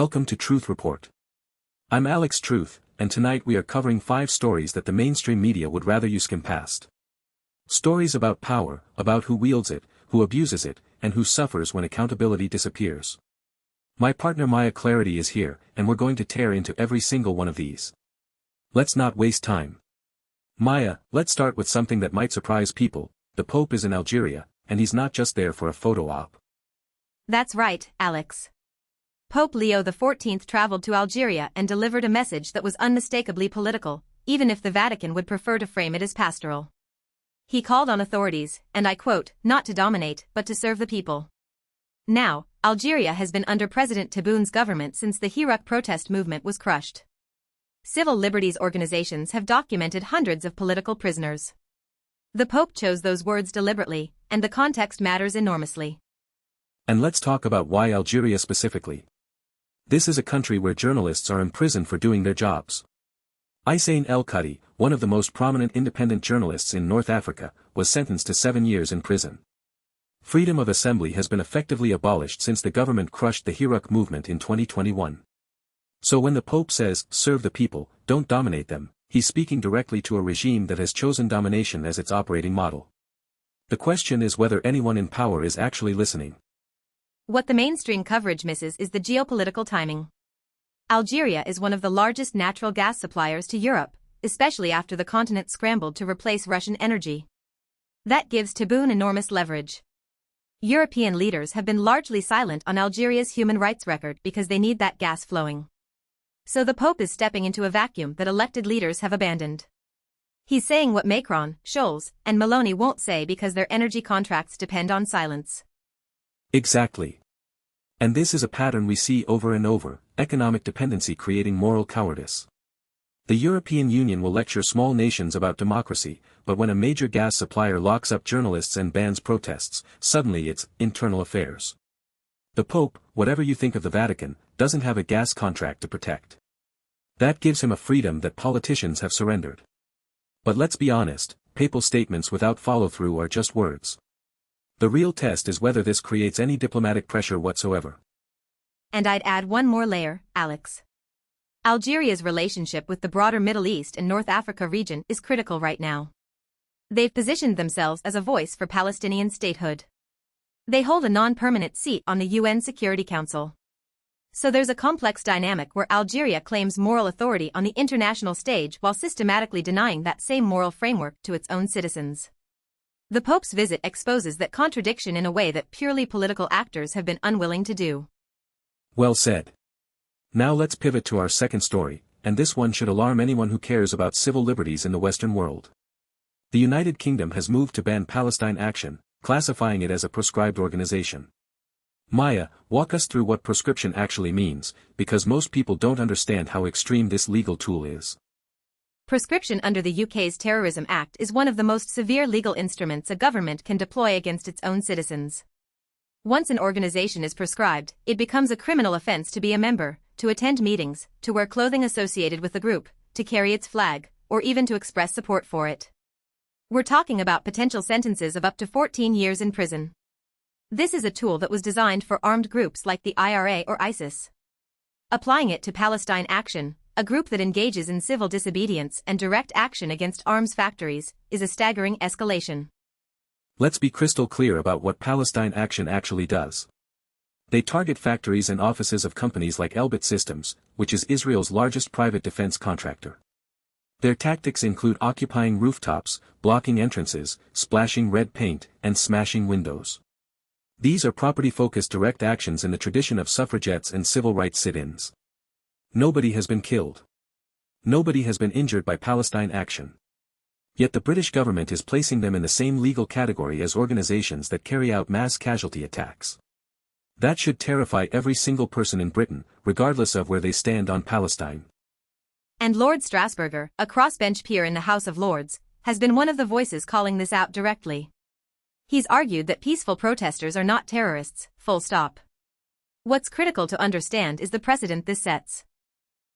Welcome to Truth Report. I'm Alex Truth, and tonight we are covering 5 stories that the mainstream media would rather you skim past. Stories about power, about who wields it, who abuses it, and who suffers when accountability disappears. My partner Maya Clarity is here, and we're going to tear into every single one of these. Let's not waste time. Maya, let's start with something that might surprise people. The Pope is in Algeria, and he's not just there for a photo op. That's right, Alex. Pope Leo XIV traveled to Algeria and delivered a message that was unmistakably political, even if the Vatican would prefer to frame it as pastoral. He called on authorities, and I quote, not to dominate, but to serve the people. Now, Algeria has been under President Tebboun's government since the Hirak protest movement was crushed. Civil liberties organizations have documented hundreds of political prisoners. The Pope chose those words deliberately, and the context matters enormously. And let's talk about why Algeria specifically. This is a country where journalists are imprisoned for doing their jobs. Hissène El Khoury, one of the most prominent independent journalists in North Africa, was sentenced to 7 years in prison. Freedom of assembly has been effectively abolished since the government crushed the Hirak movement in 2021. So when the Pope says, serve the people, don't dominate them, he's speaking directly to a regime that has chosen domination as its operating model. The question is whether anyone in power is actually listening. What the mainstream coverage misses is the geopolitical timing. Algeria is one of the largest natural gas suppliers to Europe, especially after the continent scrambled to replace Russian energy. That gives Tebboune enormous leverage. European leaders have been largely silent on Algeria's human rights record because they need that gas flowing. So the Pope is stepping into a vacuum that elected leaders have abandoned. He's saying what Macron, Scholz, and Meloni won't say because their energy contracts depend on silence. Exactly. And this is a pattern we see over and over, economic dependency creating moral cowardice. The European Union will lecture small nations about democracy, but when a major gas supplier locks up journalists and bans protests, suddenly it's internal affairs. The Pope, whatever you think of the Vatican, doesn't have a gas contract to protect. That gives him a freedom that politicians have surrendered. But let's be honest, papal statements without follow-through are just words. The real test is whether this creates any diplomatic pressure whatsoever. And I'd add one more layer, Alex. Algeria's relationship with the broader Middle East and North Africa region is critical right now. They've positioned themselves as a voice for Palestinian statehood. They hold a non-permanent seat on the UN Security Council. So there's a complex dynamic where Algeria claims moral authority on the international stage while systematically denying that same moral framework to its own citizens. The Pope's visit exposes that contradiction in a way that purely political actors have been unwilling to do. Well said. Now let's pivot to our second story, and this one should alarm anyone who cares about civil liberties in the Western world. The United Kingdom has moved to ban Palestine Action, classifying it as a proscribed organization. Maya, walk us through what proscription actually means, because most people don't understand how extreme this legal tool is. Proscription under the UK's Terrorism Act is one of the most severe legal instruments a government can deploy against its own citizens. Once an organization is proscribed, it becomes a criminal offence to be a member, to attend meetings, to wear clothing associated with the group, to carry its flag, or even to express support for it. We're talking about potential sentences of up to 14 years in prison. This is a tool that was designed for armed groups like the IRA or ISIS. Applying it to Palestine Action, a group that engages in civil disobedience and direct action against arms factories, is a staggering escalation. Let's be crystal clear about what Palestine Action actually does. They target factories and offices of companies like Elbit Systems, which is Israel's largest private defense contractor. Their tactics include occupying rooftops, blocking entrances, splashing red paint, and smashing windows. These are property-focused direct actions in the tradition of suffragettes and civil rights sit-ins. Nobody has been killed. Nobody has been injured by Palestine Action. Yet the British government is placing them in the same legal category as organizations that carry out mass casualty attacks. That should terrify every single person in Britain, regardless of where they stand on Palestine. And Lord Strasburger, a crossbench peer in the House of Lords, has been one of the voices calling this out directly. He's argued that peaceful protesters are not terrorists, full stop. What's critical to understand is the precedent this sets.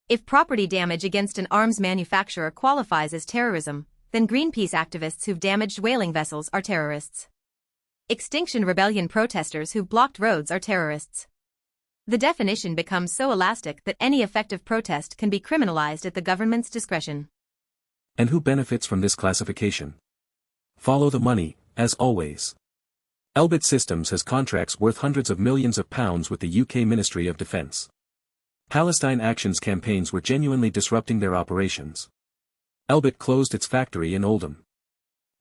If property damage against an arms manufacturer qualifies as terrorism, then Greenpeace activists who've damaged whaling vessels are terrorists. Extinction Rebellion protesters who've blocked roads are terrorists. The definition becomes so elastic that any effective protest can be criminalized at the government's discretion. And who benefits from this classification? Follow the money, as always. Elbit Systems has contracts worth hundreds of millions of pounds with the UK Ministry of Defence. Palestine Action's campaigns were genuinely disrupting their operations. Elbit closed its factory in Oldham.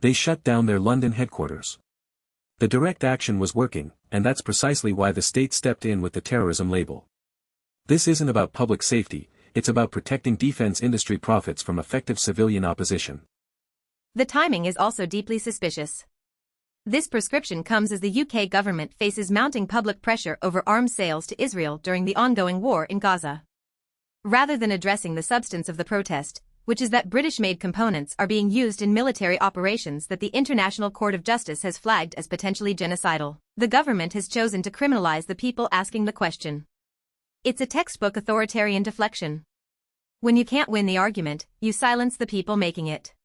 They shut down their London headquarters. The direct action was working, and that's precisely why the state stepped in with the terrorism label. This isn't about public safety, it's about protecting defense industry profits from effective civilian opposition. The timing is also deeply suspicious. This prescription comes as the UK government faces mounting public pressure over arms sales to Israel during the ongoing war in Gaza. Rather than addressing the substance of the protest, which is that British-made components are being used in military operations that the International Court of Justice has flagged as potentially genocidal, the government has chosen to criminalize the people asking the question. It's a textbook authoritarian deflection. When you can't win the argument, you silence the people making it.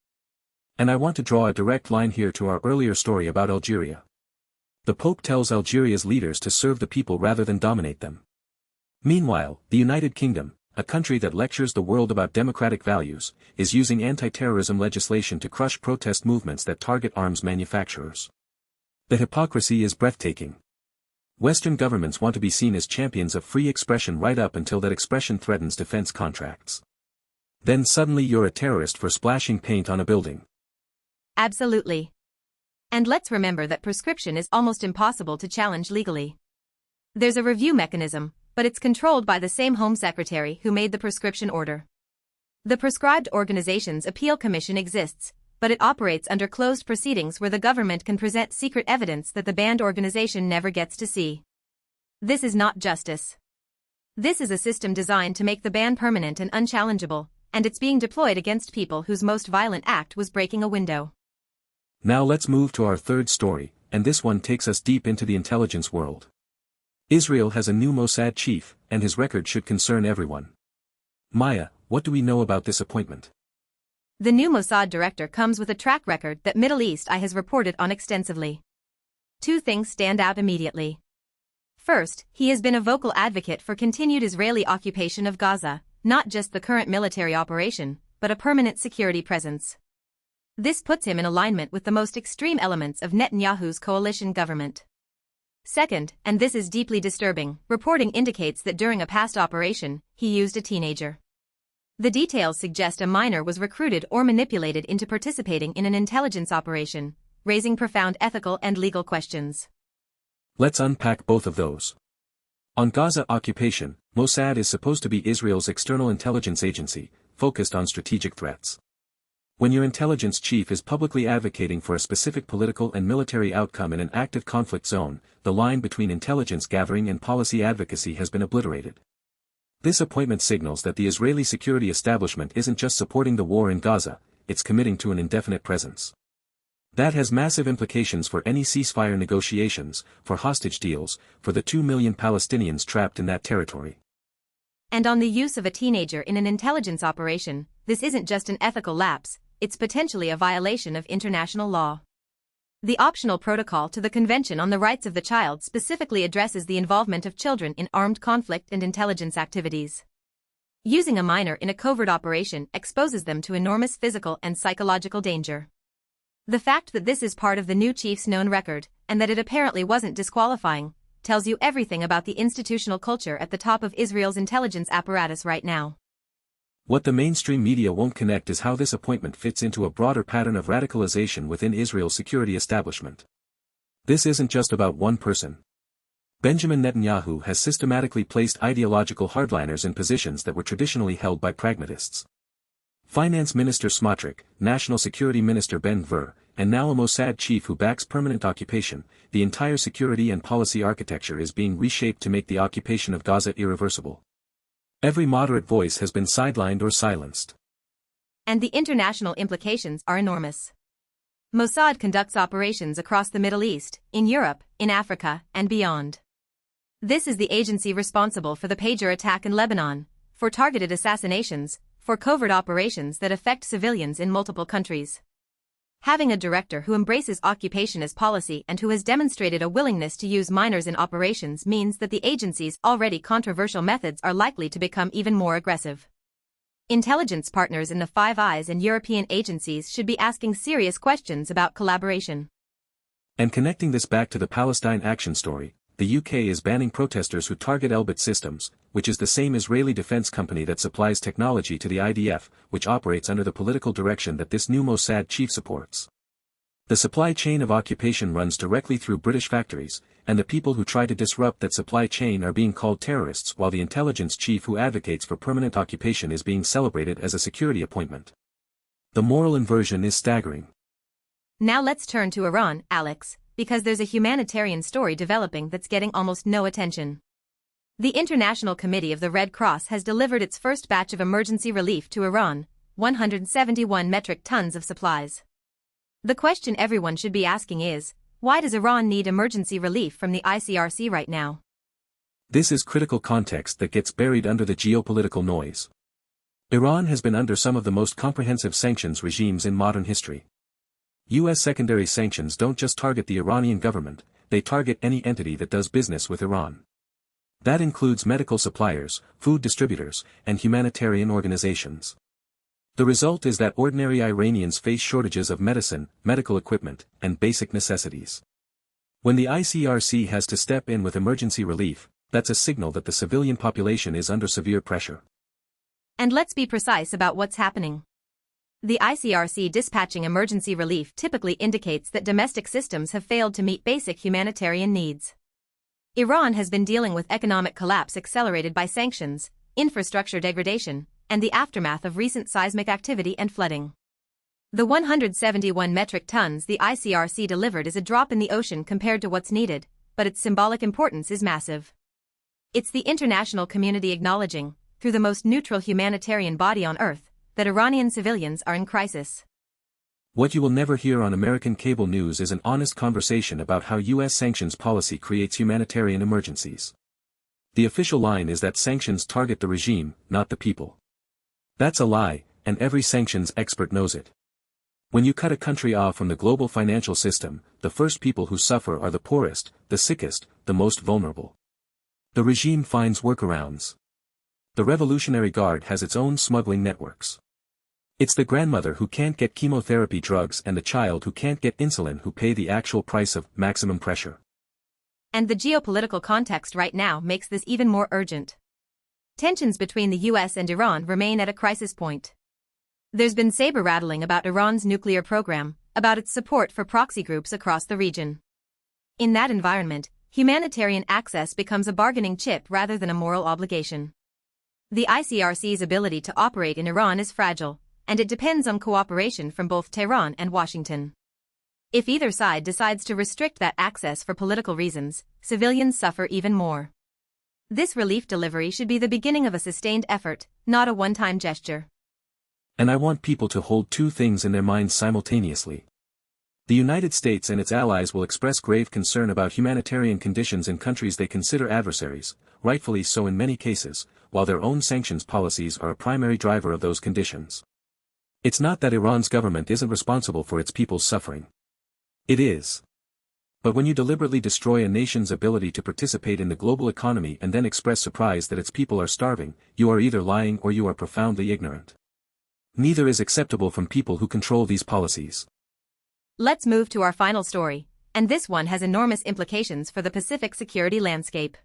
And I want to draw a direct line here to our earlier story about Algeria. The Pope tells Algeria's leaders to serve the people rather than dominate them. Meanwhile, the United Kingdom, a country that lectures the world about democratic values, is using anti-terrorism legislation to crush protest movements that target arms manufacturers. The hypocrisy is breathtaking. Western governments want to be seen as champions of free expression right up until that expression threatens defense contracts. Then suddenly you're a terrorist for splashing paint on a building. Absolutely. And let's remember that prescription is almost impossible to challenge legally. There's a review mechanism, but it's controlled by the same Home Secretary who made the prescription order. The Prescribed Organizations Appeal Commission exists, but it operates under closed proceedings where the government can present secret evidence that the banned organization never gets to see. This is not justice. This is a system designed to make the ban permanent and unchallengeable, and it's being deployed against people whose most violent act was breaking a window. Now let's move to our third story, and this one takes us deep into the intelligence world. Israel has a new Mossad chief, and his record should concern everyone. Maya, what do we know about this appointment? The new Mossad director comes with a track record that Middle East Eye has reported on extensively. Two things stand out immediately. First, he has been a vocal advocate for continued Israeli occupation of Gaza, not just the current military operation, but a permanent security presence. This puts him in alignment with the most extreme elements of Netanyahu's coalition government. Second, and this is deeply disturbing, reporting indicates that during a past operation, he used a teenager. The details suggest a minor was recruited or manipulated into participating in an intelligence operation, raising profound ethical and legal questions. Let's unpack both of those. On Gaza occupation, Mossad is supposed to be Israel's external intelligence agency, focused on strategic threats. When your intelligence chief is publicly advocating for a specific political and military outcome in an active conflict zone, the line between intelligence gathering and policy advocacy has been obliterated. This appointment signals that the Israeli security establishment isn't just supporting the war in Gaza, it's committing to an indefinite presence. That has massive implications for any ceasefire negotiations, for hostage deals, for the 2 million Palestinians trapped in that territory. And on the use of a teenager in an intelligence operation, this isn't just an ethical lapse, it's potentially a violation of international law. The optional protocol to the Convention on the Rights of the Child specifically addresses the involvement of children in armed conflict and intelligence activities. Using a minor in a covert operation exposes them to enormous physical and psychological danger. The fact that this is part of the new chief's known record, and that it apparently wasn't disqualifying, tells you everything about the institutional culture at the top of Israel's intelligence apparatus right now. What the mainstream media won't connect is how this appointment fits into a broader pattern of radicalization within Israel's security establishment. This isn't just about one person. Benjamin Netanyahu has systematically placed ideological hardliners in positions that were traditionally held by pragmatists. Finance Minister Smotrich, National Security Minister Ben-Gvir, and now a Mossad chief who backs permanent occupation, the entire security and policy architecture is being reshaped to make the occupation of Gaza irreversible. Every moderate voice has been sidelined or silenced. And the international implications are enormous. Mossad conducts operations across the Middle East, in Europe, in Africa, and beyond. This is the agency responsible for the pager attack in Lebanon, for targeted assassinations, for covert operations that affect civilians in multiple countries. Having a director who embraces occupation as policy and who has demonstrated a willingness to use minors in operations means that the agency's already controversial methods are likely to become even more aggressive. Intelligence partners in the Five Eyes and European agencies should be asking serious questions about collaboration. And connecting this back to the Palestine Action story, the UK is banning protesters who target Elbit Systems, which is the same Israeli defense company that supplies technology to the IDF, which operates under the political direction that this new Mossad chief supports. The supply chain of occupation runs directly through British factories, and the people who try to disrupt that supply chain are being called terrorists, while the intelligence chief who advocates for permanent occupation is being celebrated as a security appointment. The moral inversion is staggering. Now let's turn to Iran, Alex, because there's a humanitarian story developing that's getting almost no attention. The International Committee of the Red Cross has delivered its first batch of emergency relief to Iran, 171 metric tons of supplies. The question everyone should be asking is, why does Iran need emergency relief from the ICRC right now? This is critical context that gets buried under the geopolitical noise. Iran has been under some of the most comprehensive sanctions regimes in modern history. U.S. secondary sanctions don't just target the Iranian government, they target any entity that does business with Iran. That includes medical suppliers, food distributors, and humanitarian organizations. The result is that ordinary Iranians face shortages of medicine, medical equipment, and basic necessities. When the ICRC has to step in with emergency relief, that's a signal that the civilian population is under severe pressure. And let's be precise about what's happening. The ICRC dispatching emergency relief typically indicates that domestic systems have failed to meet basic humanitarian needs. Iran has been dealing with economic collapse accelerated by sanctions, infrastructure degradation, and the aftermath of recent seismic activity and flooding. The 171 metric tons the ICRC delivered is a drop in the ocean compared to what's needed, but its symbolic importance is massive. It's the international community acknowledging, through the most neutral humanitarian body on earth, that Iranian civilians are in crisis. What you will never hear on American cable news is an honest conversation about how U.S. sanctions policy creates humanitarian emergencies. The official line is that sanctions target the regime, not the people. That's a lie, and every sanctions expert knows it. When you cut a country off from the global financial system, the first people who suffer are the poorest, the sickest, the most vulnerable. The regime finds workarounds. The Revolutionary Guard has its own smuggling networks. It's the grandmother who can't get chemotherapy drugs and the child who can't get insulin who pay the actual price of maximum pressure. And the geopolitical context right now makes this even more urgent. Tensions between the US and Iran remain at a crisis point. There's been saber-rattling about Iran's nuclear program, about its support for proxy groups across the region. In that environment, humanitarian access becomes a bargaining chip rather than a moral obligation. The ICRC's ability to operate in Iran is fragile, and it depends on cooperation from both Tehran and Washington. If either side decides to restrict that access for political reasons, civilians suffer even more. This relief delivery should be the beginning of a sustained effort, not a one-time gesture. And I want people to hold two things in their minds simultaneously. The United States and its allies will express grave concern about humanitarian conditions in countries they consider adversaries, rightfully so in many cases, while their own sanctions policies are a primary driver of those conditions. It's not that Iran's government isn't responsible for its people's suffering. It is. But when you deliberately destroy a nation's ability to participate in the global economy and then express surprise that its people are starving, you are either lying or you are profoundly ignorant. Neither is acceptable from people who control these policies. Let's move to our final story, and this one has enormous implications for the Pacific security landscape.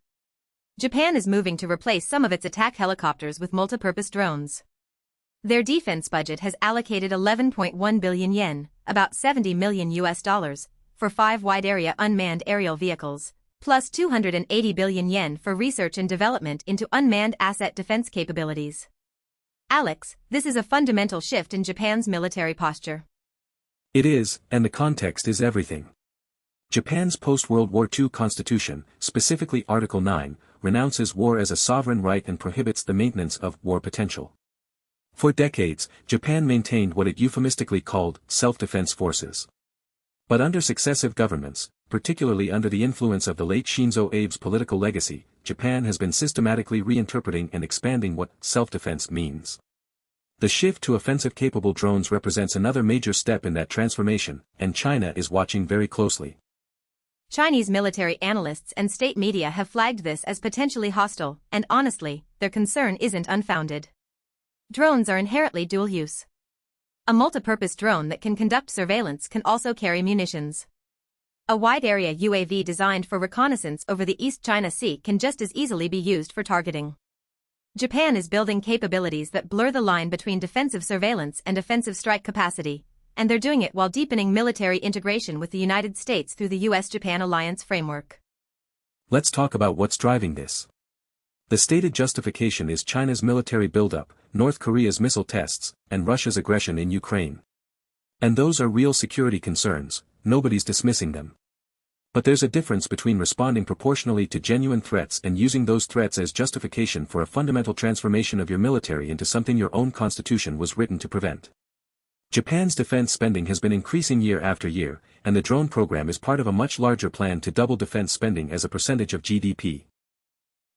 Japan is moving to replace some of its attack helicopters with multipurpose drones. Their defense budget has allocated 11.1 billion yen, about $70 million, for 5 wide-area unmanned aerial vehicles, plus 280 billion yen for research and development into unmanned asset defense capabilities. Alex, this is a fundamental shift in Japan's military posture. It is, and the context is everything. Japan's post-World War II constitution, specifically Article 9, renounces war as a sovereign right and prohibits the maintenance of war potential. For decades, Japan maintained what it euphemistically called self-defense forces. But under successive governments, particularly under the influence of the late Shinzo Abe's political legacy, Japan has been systematically reinterpreting and expanding what self-defense means. The shift to offensive-capable drones represents another major step in that transformation, and China is watching very closely. Chinese military analysts and state media have flagged this as potentially hostile, and honestly, their concern isn't unfounded. Drones are inherently dual-use. A multipurpose drone that can conduct surveillance can also carry munitions. A wide-area UAV designed for reconnaissance over the East China Sea can just as easily be used for targeting. Japan is building capabilities that blur the line between defensive surveillance and offensive strike capacity, and they're doing it while deepening military integration with the United States through the US-Japan alliance framework. Let's talk about what's driving this. The stated justification is China's military buildup, North Korea's missile tests, and Russia's aggression in Ukraine. And those are real security concerns, nobody's dismissing them. But there's a difference between responding proportionally to genuine threats and using those threats as justification for a fundamental transformation of your military into something your own constitution was written to prevent. Japan's defense spending has been increasing year after year, and the drone program is part of a much larger plan to double defense spending as a percentage of GDP.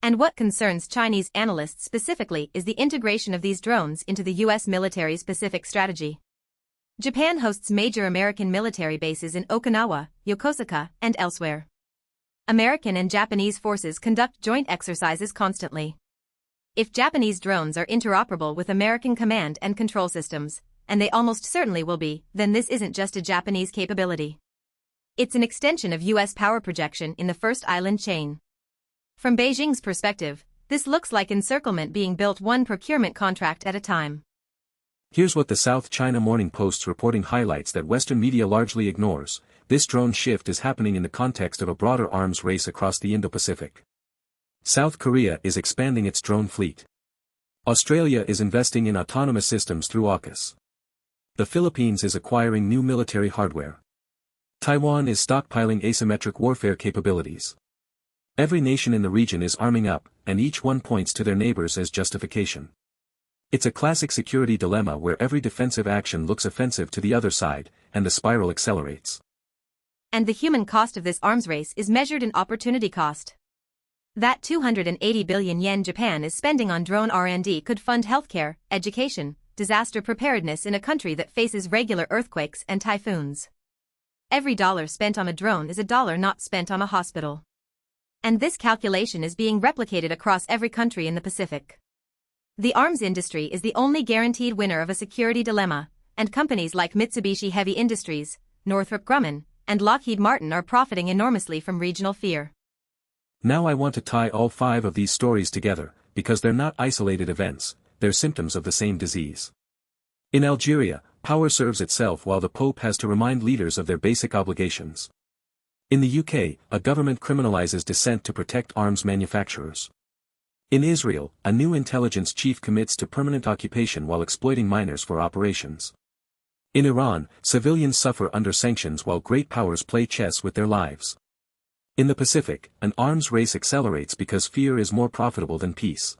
And what concerns Chinese analysts specifically is the integration of these drones into the US military's specific strategy. Japan hosts major American military bases in Okinawa, Yokosuka, and elsewhere. American and Japanese forces conduct joint exercises constantly. If Japanese drones are interoperable with American command and control systems, and they almost certainly will be, then this isn't just a Japanese capability. It's an extension of US power projection in the first island chain. From Beijing's perspective, this looks like encirclement being built one procurement contract at a time. Here's what the South China Morning Post's reporting highlights that Western media largely ignores. This drone shift is happening in the context of a broader arms race across the Indo-Pacific. South Korea is expanding its drone fleet. Australia is investing in autonomous systems through AUKUS. The Philippines is acquiring new military hardware. Taiwan is stockpiling asymmetric warfare capabilities. Every nation in the region is arming up, and each one points to their neighbors as justification. It's a classic security dilemma where every defensive action looks offensive to the other side, and the spiral accelerates. And the human cost of this arms race is measured in opportunity cost. That 280 billion yen Japan is spending on drone R&D could fund healthcare, education, disaster preparedness in a country that faces regular earthquakes and typhoons. Every dollar spent on a drone is a dollar not spent on a hospital. And this calculation is being replicated across every country in the Pacific. The arms industry is the only guaranteed winner of a security dilemma, and companies like Mitsubishi Heavy Industries, Northrop Grumman, and Lockheed Martin are profiting enormously from regional fear. Now I want to tie all 5 of these stories together, because they're not isolated events, they're symptoms of the same disease. In Algeria, power serves itself while the Pope has to remind leaders of their basic obligations. In the UK, a government criminalizes dissent to protect arms manufacturers. In Israel, a new intelligence chief commits to permanent occupation while exploiting minors for operations. In Iran, civilians suffer under sanctions while great powers play chess with their lives. In the Pacific, an arms race accelerates because fear is more profitable than peace.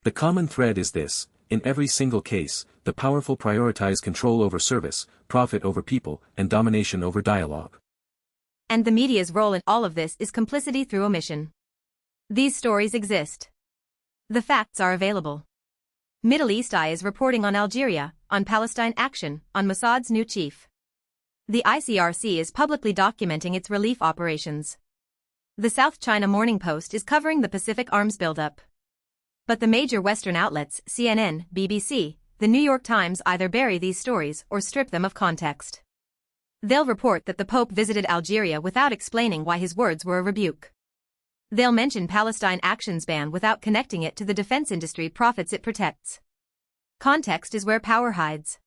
The common thread is this: in every single case, the powerful prioritize control over service, profit over people, and domination over dialogue. And the media's role in all of this is complicity through omission. These stories exist. The facts are available. Middle East Eye is reporting on Algeria, on Palestine Action, on Mossad's new chief. The ICRC is publicly documenting its relief operations. The South China Morning Post is covering the Pacific arms buildup. But the major Western outlets, CNN, BBC, the New York Times either bury these stories or strip them of context. They'll report that the Pope visited Algeria without explaining why his words were a rebuke. They'll mention Palestine Action's ban without connecting it to the defense industry profits it protects. Context is where power hides.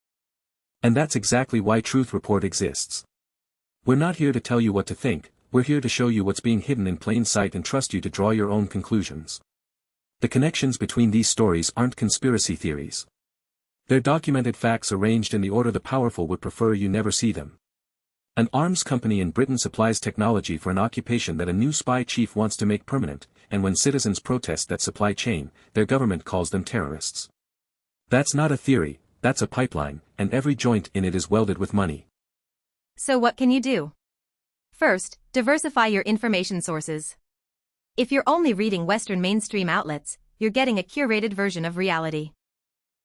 And that's exactly why Truth Report exists. We're not here to tell you what to think, we're here to show you what's being hidden in plain sight and trust you to draw your own conclusions. The connections between these stories aren't conspiracy theories. They're documented facts arranged in the order the powerful would prefer you never see them. An arms company in Britain supplies technology for an occupation that a new spy chief wants to make permanent, and when citizens protest that supply chain, their government calls them terrorists. That's not a theory, that's a pipeline, and every joint in it is welded with money. So what can you do? First, diversify your information sources. If you're only reading Western mainstream outlets, you're getting a curated version of reality.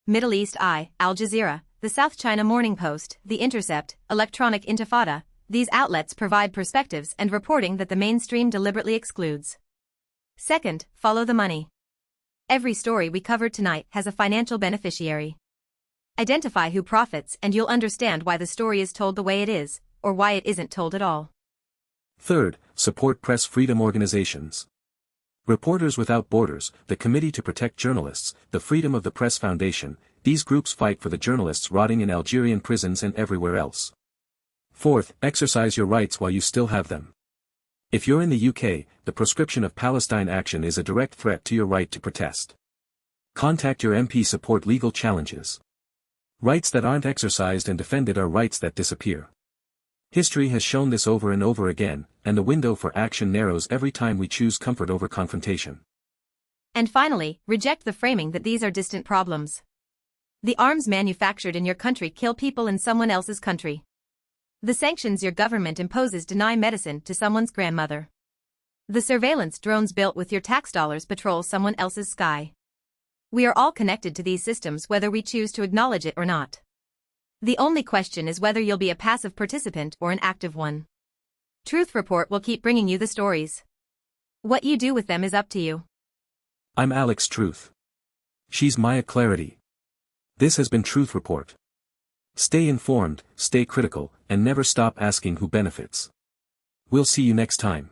Middle East Eye, Al Jazeera, the South China Morning Post, The Intercept, Electronic Intifada. These outlets provide perspectives and reporting that the mainstream deliberately excludes. Second, follow the money. Every story we covered tonight has a financial beneficiary. Identify who profits and you'll understand why the story is told the way it is, or why it isn't told at all. Third, support press freedom organizations. Reporters Without Borders, the Committee to Protect Journalists, the Freedom of the Press Foundation, these groups fight for the journalists rotting in Algerian prisons and everywhere else. Fourth, exercise your rights while you still have them. If you're in the UK, the proscription of Palestine Action is a direct threat to your right to protest. Contact your MP, support legal challenges. Rights that aren't exercised and defended are rights that disappear. History has shown this over and over again, and the window for action narrows every time we choose comfort over confrontation. And finally, reject the framing that these are distant problems. The arms manufactured in your country kill people in someone else's country. The sanctions your government imposes deny medicine to someone's grandmother. The surveillance drones built with your tax dollars patrol someone else's sky. We are all connected to these systems whether we choose to acknowledge it or not. The only question is whether you'll be a passive participant or an active one. Truth Report will keep bringing you the stories. What you do with them is up to you. I'm Alex Truth. She's Maya Clarity. This has been Truth Report. Stay informed, stay critical, and never stop asking who benefits. We'll see you next time.